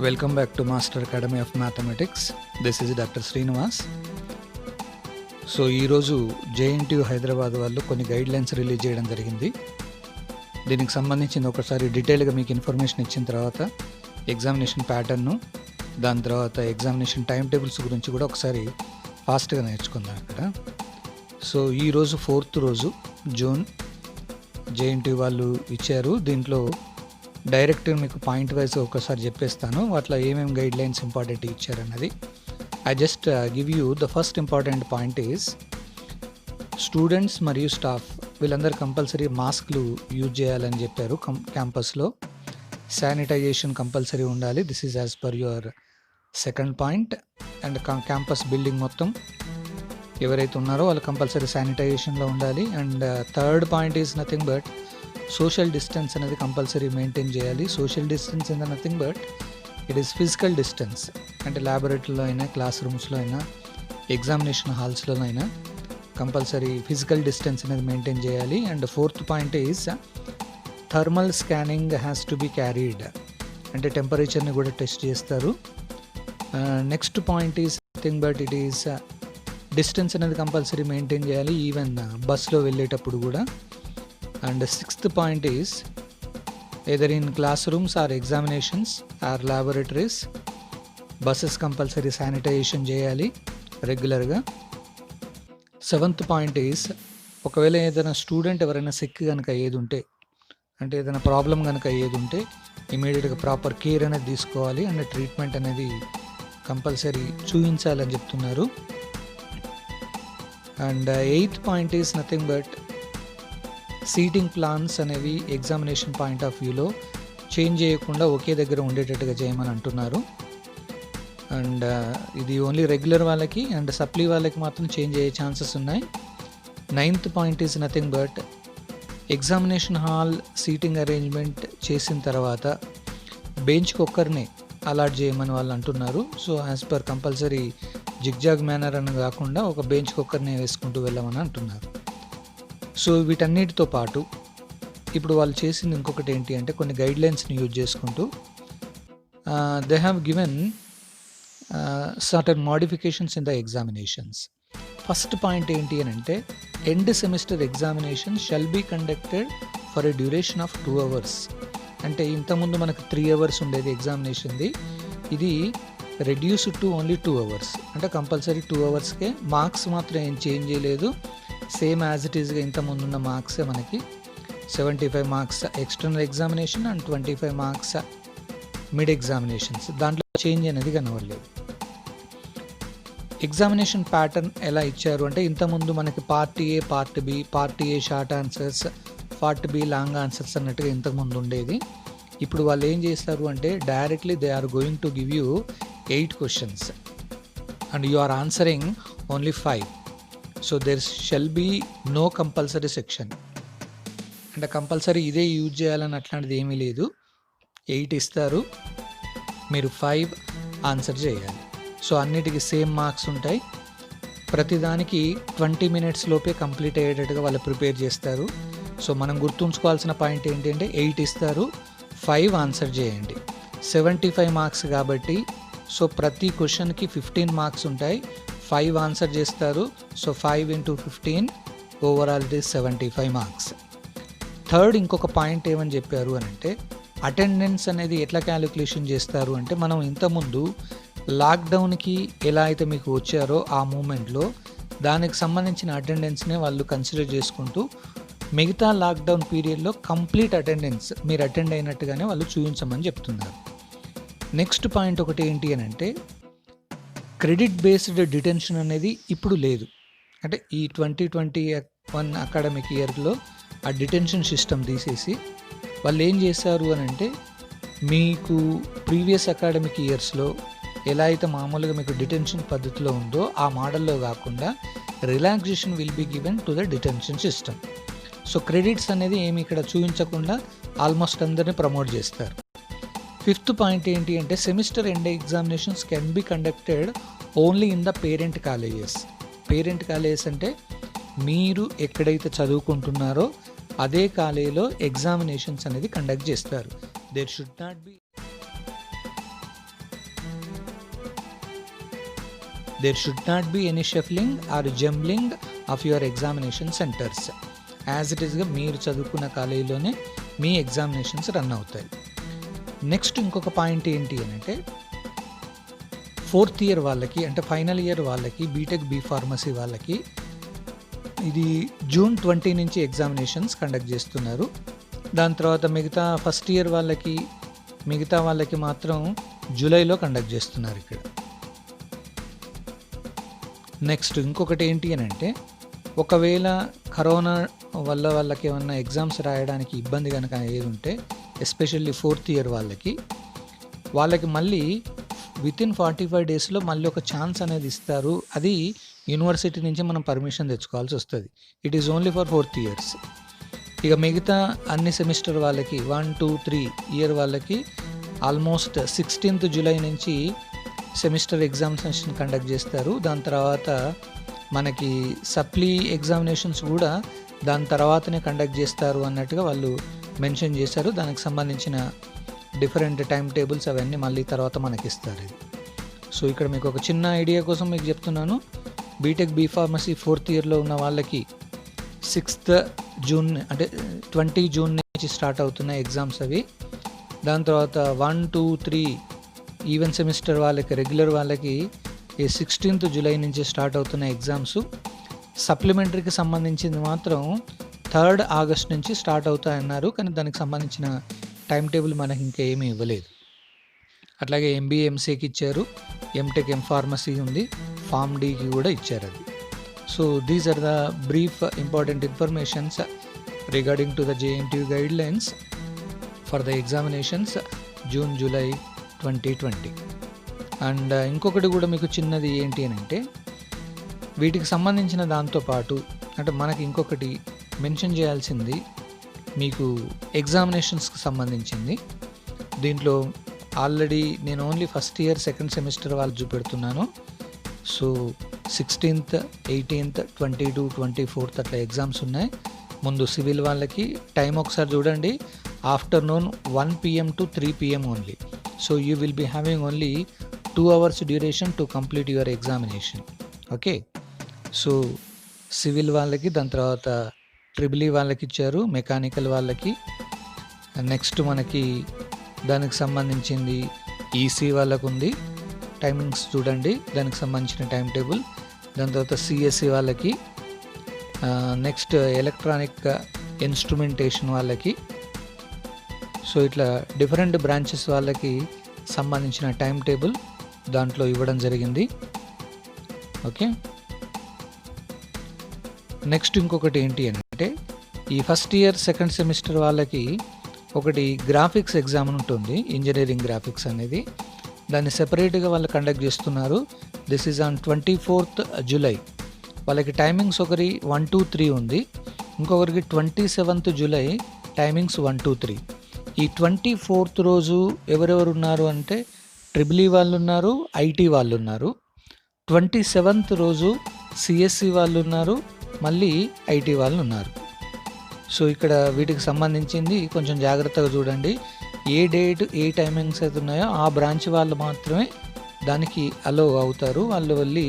Welcome back to Master Academy of Mathematics. This is Dr. Srinivas. So ఈరోజు JNTU Hyderabad వాళ్ళు కొన్ని guidelines release చేయడం జరిగింది. దీనికి సంబంధించిన ఒకసారి డీటెయిల్గా మీకు ఇన్ఫర్మేషన్ ఇచ్చిన తర్వాత ఎగ్జామినేషన్ ప్యాటర్ను, దాని తర్వాత ఎగ్జామినేషన్ టైం టేబుల్స్ గురించి కూడా ఒకసారి ఫాస్ట్గా నేర్చుకుందాం అక్కడ. సో ఈరోజు 4th రోజు జూన్ జేఎన్టీయూ వాళ్ళు ఇచ్చారు. దీంట్లో డైరెక్ట్ మీకు పాయింట్ వైజ్ ఒకసారి చెప్పేస్తాను, వాటిలో ఏమేమి గైడ్ లైన్స్ ఇంపార్టెంట్ ఇచ్చారన్నది. I just give you the first important point is students మరియు స్టాఫ్ వీళ్ళందరూ కంపల్సరీ మాస్క్లు యూజ్ చేయాలని చెప్పారు. క్యాంపస్లో శానిటైజేషన్ కంపల్సరీ ఉండాలి. This is as per your second point. And campus building మొత్తం ఎవరైతే ఉన్నారో వాళ్ళు కంపల్సరీ శానిటైజేషన్లో ఉండాలి. And third point is nothing but social distance అనేది కంపల్సరీ మెయింటైన్ చేయాలి. Social distance in the nothing but it is physical distance. అంటే ల్యాబొరేటరీలో అయినా, క్లాస్ రూమ్స్లో అయినా, ఎగ్జామినేషన్ హాల్స్లో అయినా కంపల్సరీ ఫిజికల్ డిస్టెన్స్ అనేది మెయింటైన్ చేయాలి. And fourth point is thermal scanning has to be carried. అంటే టెంపరేచర్ని కూడా టెస్ట్ చేస్తారు. Next point is nothing but it is distance అనేది కంపల్సరీ మెయింటైన్ చేయాలి, ఈవెన్ బస్లో వెళ్ళేటప్పుడు కూడా. And the sixth point is either in classrooms or examinations or laboratories, buses compulsory sanitation చేయాలి రెగ్యులర్గా. సెవెంత్ పాయింట్ ఈజ్ ఒకవేళ ఏదైనా స్టూడెంట్ ఎవరైనా సిక్ కనుక ఏది ఉంటే, అంటే ఏదైనా ప్రాబ్లం కనుక ఏది ఉంటే ఇమీడియట్గా ప్రాపర్ కేర్ అనేది తీసుకోవాలి. అండ్ ట్రీట్మెంట్ అనేది కంపల్సరీ చూపించాలని చెప్తున్నారు. And eighth point is nothing but seating plans అనేవి ఎగ్జామినేషన్ పాయింట్ ఆఫ్ వ్యూలో చేంజ్ చేయకుండా ఒకే దగ్గర ఉండేటట్టుగా చేయమని అంటున్నారు. అండ్ ఇది ఓన్లీ రెగ్యులర్ వాళ్ళకి అండ్ సప్లీ వాళ్ళకి మాత్రం చేంజ్ అయ్యే ఛాన్సెస్ ఉన్నాయి. Ninth point is nothing but examination hall seating arrangement చేసిన తర్వాత బెంచ్కి ఒక్కరినే అలాట్ చేయమని వాళ్ళు అంటున్నారు. So as per compulsory zigzag manner అని కాకుండా ఒక బెంచ్కి ఒక్కరినే వేసుకుంటూ వెళ్ళమని అంటున్నారు. సో వీటన్నిటితో పాటు ఇప్పుడు వాళ్ళు చేసింది ఇంకొకటి ఏంటి అంటే కొన్ని గైడ్లైన్స్ని యూజ్ చేసుకుంటూ they have given certain modifications in the examinations. First point ఏంటి అని అంటే end semester examination shall be conducted for a duration of 2 hours. అంటే ఇంతకుముందు మనకు 3 hours ఉండేది ఎగ్జామినేషన్ది, ఇది రెడ్యూస్ టు ఓన్లీ 2 hours. అంటే కంపల్సరీ 2 hours మార్క్స్ మాత్రం ఏం చేంజ్ చేయలేదు, సేమ్ యాజ్ ఇట్ ఈస్గా ఇంతకుముందు ఉన్న మార్క్సే మనకి 75 marks external examination and 25 marks mid examinations. దాంట్లో చేంజ్ అనేది కనవలేదు. ఎగ్జామినేషన్ ప్యాటర్న్ ఎలా ఇచ్చారు అంటే ఇంతకుముందు మనకి part A, part B, part A short answers, part B long answers అన్నట్టుగా ఇంతకుముందు ఉండేది. ఇప్పుడు వాళ్ళు ఏం చేస్తారు అంటే directly they are going to give you 8 questions and you are answering only 5. So there shall be no compulsory section. అంటే compulsory ఇదే యూజ్ చేయాలని అట్లాంటిది ఏమీ లేదు. 8 ఇస్తారు, మీరు 5 ఆన్సర్ చేయాలి. సో అన్నిటికీ సేమ్ మార్క్స్ ఉంటాయి. ప్రతిదానికి 20 minutes లోపే కంప్లీట్ అయ్యేటట్టుగా వాళ్ళు ప్రిపేర్ చేస్తారు. సో మనం గుర్తుంచుకోవాల్సిన పాయింట్ ఏంటంటే 8 ఇస్తారు, 5 ఆన్సర్ చేయండి. 75 marks కాబట్టి సో ప్రతి క్వశ్చన్కి 15 marks ఉంటాయి, 5 ఆన్సర్ చేస్తారు. So 5 into 15 overall it is 75 marks. Third ఇంకొక పాయింట్ ఏమని చెప్పారు అని అంటే అటెండెన్స్ అనేది ఎట్లా క్యాలిక్యులేషన్ చేస్తారు అంటే మనం ఇంతకుముందు లాక్డౌన్కి ఎలా అయితే మీకు వచ్చారో ఆ మూమెంట్లో దానికి సంబంధించిన అటెండెన్స్నే వాళ్ళు కన్సిడర్ చేసుకుంటూ మిగతా లాక్డౌన్ పీరియడ్లో కంప్లీట్ అటెండెన్స్ మీరు అటెండ్ అయినట్టుగానే వాళ్ళు చూపించమని చెప్తున్నారు. నెక్స్ట్ పాయింట్ ఒకటి ఏంటి అని అంటే క్రెడిట్ బేస్డ్ డిటెన్షన్ అనేది ఇప్పుడు లేదు. అంటే ఈ 2021 అకాడమిక్ ఇయర్లో ఆ డిటెన్షన్ సిస్టమ్ తీసేసి వాళ్ళు ఏం చేశారు అని అంటే మీకు ప్రీవియస్ అకాడమిక్ ఇయర్స్లో ఎలా అయితే మామూలుగా మీకు డిటెన్షన్ పద్ధతిలో ఉందో ఆ మోడల్లో కాకుండా relaxation will be given to the detention system. So credits అనేది ఏమి ఇక్కడ చూపించకుండా ఆల్మోస్ట్ అందరినీ ప్రమోట్ చేస్తారు. ఫిఫ్త్ పాయింట్ ఏంటి అంటే semester end examinations can be conducted only in the parent colleges. Parent colleges అంటే మీరు ఎక్కడైతే చదువుకుంటున్నారో అదే కాలేజీలో ఎగ్జామినేషన్స్ అనేది కండక్ట్ చేస్తారు. There should not be there should not be any shuffling or jumbling of your examination centres. As it ఈస్గా మీరు చదువుకున్న కాలేజీలోనే మీ ఎగ్జామినేషన్స్ రన్ అవుతాయి. నెక్స్ట్ ఇంకొక పాయింట్ ఏంటి అని అంటే, 4th ఇయర్ వాళ్ళకి అంటే ఫైనల్ ఇయర్ వాళ్ళకి, బీటెక్ బీ ఫార్మసీ వాళ్ళకి ఇది June 20 నుంచి ఎగ్జామినేషన్స్ కండక్ట్ చేస్తున్నారు. దాని తర్వాత మిగతా ఫస్ట్ ఇయర్ వాళ్ళకి మాత్రం జూలైలో కండక్ట్ చేస్తున్నారు ఇక్కడ. నెక్స్ట్ ఇంకొకటి ఏంటి అని అంటే, ఒకవేళ కరోనా వల్ల వాళ్ళకి ఏమన్నా ఎగ్జామ్స్ రాయడానికి ఇబ్బంది కనుక ఏది ఉంటే, ఎస్పెషల్లీ 4th ఇయర్ వాళ్ళకి మళ్ళీ వితిన్ 45 డేస్లో మళ్ళీ ఒక ఛాన్స్ అనేది ఇస్తారు. అది యూనివర్సిటీ నుంచి మనం పర్మిషన్ తెచ్చుకోవాల్సి వస్తుంది. It is only for 4th years. ఇక మిగతా అన్ని సెమిస్టర్ వాళ్ళకి 1, 2, 3 ఇయర్ వాళ్ళకి ఆల్మోస్ట్ 16th జూలై నుంచి సెమిస్టర్ ఎగ్జామినేషన్ కండక్ట్ చేస్తారు. దాని తర్వాత మనకి సప్లీ ఎగ్జామినేషన్స్ కూడా దాని తర్వాతనే కండక్ట్ చేస్తారు అన్నట్టుగా వాళ్ళు మెన్షన్ చేశారు. దానికి సంబంధించిన డిఫరెంట్ టైం టేబుల్స్ అవన్నీ మళ్ళీ తర్వాత మనకి ఇస్తారు ఇది. సో ఇక్కడ మీకు ఒక చిన్న ఐడియా కోసం మీకు చెప్తున్నాను. బీటెక్ బీ ఫార్మసీ 4th ఇయర్లో ఉన్న వాళ్ళకి 6th జూన్ అంటే 20 జూన్ నుంచి స్టార్ట్ అవుతున్నాయి ఎగ్జామ్స్ అవి. దాని తర్వాత 1, 2, 3 ఈవెన్ సెమిస్టర్ వాళ్ళకి, రెగ్యులర్ వాళ్ళకి 16th జూలై నుంచి స్టార్ట్ అవుతున్న ఎగ్జామ్స్. సప్లిమెంటరీకి సంబంధించింది మాత్రం 3rd ఆగస్ట్ నుంచి స్టార్ట్ అవుతాయన్నారు. కానీ దానికి సంబంధించిన టైం టేబుల్ మనకి ఇంకా ఏమీ ఇవ్వలేదు. అట్లాగే ఎంబీఏ ఎంసీకి ఇచ్చారు, ఎంటెక్ ఎం ఫార్మసీ ఉంది, ఫార్మ్ డీకి కూడా ఇచ్చారు అది. So these are the brief important informations regarding to the JNTU guidelines for the examinations June, July 2020. And ఇంకొకటి కూడా మీకు చిన్నది ఏంటి అని అంటే, వీటికి సంబంధించిన దాంతోపాటు అంటే మనకి ఇంకొకటి మెన్షన్ చేయాల్సింది మీకు ఎగ్జామినేషన్స్కి సంబంధించింది. దీంట్లో ఆల్రెడీ నేను only first year second semester వాళ్ళు చూపెడుతున్నాను. సో 16th, 18th, 22, 24th అట్లా ఎగ్జామ్స్ ఉన్నాయి. ముందు సివిల్ వాళ్ళకి టైం ఒకసారి చూడండి, afternoon 1 PM to 3 PM only. So you will be having only 2 hours duration to complete your examination. Okay, so civil వాళ్ళకి, దాని తర్వాత ట్రిబుల్ వాళ్ళకి ఇచ్చారు, మెకానికల్ వాళ్ళకి. నెక్స్ట్ మనకి దానికి సంబంధించింది ఈసీ వాళ్ళకు ఉంది. టైమింగ్స్ చూడండి, దానికి సంబంధించిన టైం టేబుల్. దాని తర్వాత సిఎస్సి వాళ్ళకి, నెక్స్ట్ ఎలక్ట్రానిక్ ఇన్స్ట్రుమెంటేషన్ వాళ్ళకి. సో ఇట్లా డిఫరెంట్ బ్రాంచెస్ వాళ్ళకి సంబంధించిన టైం టేబుల్ దాంట్లో ఇవ్వడం జరిగింది. ఓకే, నెక్స్ట్ ఇంకొకటి ఏంటి అంటే, ఈ ఫస్ట్ ఇయర్ సెకండ్ సెమిస్టర్ వాళ్ళకి ఒకటి గ్రాఫిక్స్ ఎగ్జామ్ ఉంటుంది, ఇంజనీరింగ్ గ్రాఫిక్స్ అనేది. దాన్ని సెపరేట్గా వాళ్ళు కండక్ట్ చేస్తున్నారు. This is on 24th July. వాళ్ళకి టైమింగ్స్ ఒకరి 1 to 3 ఉంది, ఇంకొకరికి 27th జూలై టైమింగ్స్ 1 to 3. ఈ 24th రోజు ఎవరెవరు ఉన్నారు అంటే, ట్రిబుల్ వాళ్ళు ఉన్నారు, ఐటీ వాళ్ళు ఉన్నారు. 27th రోజు సిఎస్సి వాళ్ళు ఉన్నారు, మళ్ళీ ఐటీ వాళ్ళు ఉన్నారు. సో ఇక్కడ వీటికి సంబంధించింది కొంచెం జాగ్రత్తగా చూడండి. ఏ డేట్ ఏ టైమింగ్స్ అయితే ఉన్నాయో ఆ బ్రాంచ్ వాళ్ళు మాత్రమే దానికి అలో అవుతారు, వాళ్ళు వెళ్ళి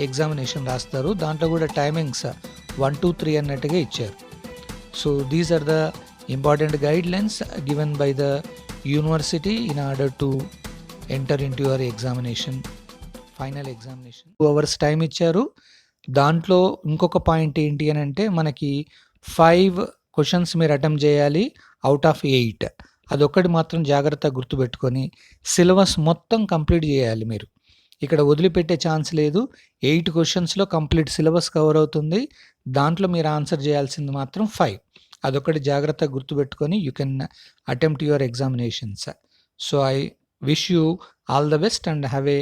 ఎగ్జామినేషన్ రాస్తారు. దాంట్లో కూడా టైమింగ్స్ 1 to 3 అన్నట్టుగా ఇచ్చారు. So these are the important guidelines given by the university in order to enter in to your examination, final examination. 2 hours time ఇచ్చారు. దాంట్లో ఇంకొక పాయింట్ ఏంటి అని అంటే, మనకి 5 క్వశ్చన్స్ మీరు అటెంప్ట్ చేయాలి అవుట్ ఆఫ్ 8. అదొక్కటి మాత్రం జాగ్రత్తగా గుర్తుపెట్టుకొని సిలబస్ మొత్తం కంప్లీట్ చేయాలి మీరు. ఇక్కడ వదిలిపెట్టే ఛాన్స్ లేదు. 8 క్వశ్చన్స్లో కంప్లీట్ సిలబస్ కవర్ అవుతుంది. దాంట్లో మీరు ఆన్సర్ చేయాల్సింది మాత్రం 5. అదొక్కటి జాగ్రత్తగా గుర్తుపెట్టుకొని you can attempt your examinations. So I wish you all the best and have a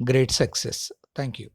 great success. Thank you.